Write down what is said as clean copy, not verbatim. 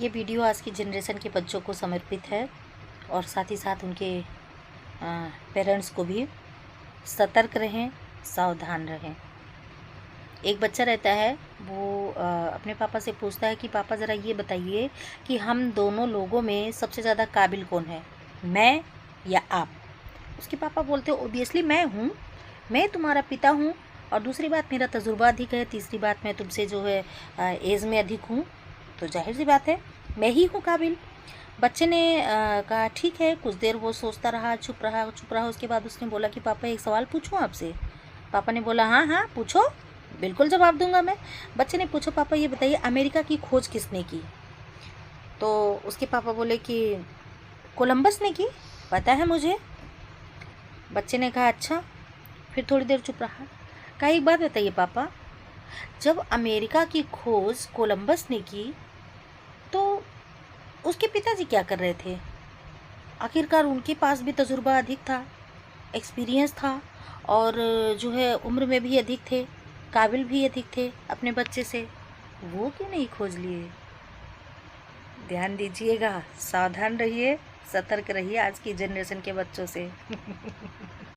ये वीडियो आज की जनरेशन के बच्चों को समर्पित है और साथ ही साथ उनके पेरेंट्स को भी। सतर्क रहें, सावधान रहें। एक बच्चा रहता है, वो अपने पापा से पूछता है कि पापा ज़रा ये बताइए कि हम दोनों लोगों में सबसे ज़्यादा काबिल कौन है, मैं या आप। उसके पापा बोलते हैं ओबियसली मैं हूँ, मैं तुम्हारा पिता हूँ, और दूसरी बात मेरा तजुर्बा अधिक है, तीसरी बात मैं तुमसे जो है एज में अधिक हूँ, तो जाहिर सी बात है मैं ही हूँ काबिल। बच्चे ने कहा ठीक है। कुछ देर वो सोचता रहा, चुप रहा। उसके बाद उसने बोला कि पापा एक सवाल पूछूं आपसे। पापा ने बोला हाँ हाँ पूछो, बिल्कुल जवाब दूंगा मैं। बच्चे ने पूछा पापा ये बताइए अमेरिका की खोज किसने की। तो उसके पापा बोले कि कोलंबस ने की, पता है मुझे। बच्चे ने कहा अच्छा। फिर थोड़ी देर चुप रहा। कहा एक बात बताइए पापा, जब अमेरिका की खोज कोलंबस ने की तो उसके पिताजी क्या कर रहे थे। आखिरकार उनके पास भी तजुर्बा अधिक था, एक्सपीरियंस था, और जो है उम्र में भी अधिक थे, काबिल भी अधिक थे अपने बच्चे से। वो क्यों नहीं खोज लिए। ध्यान दीजिएगा, सावधान रहिए, सतर्क रहिए आज की जनरेशन के बच्चों से।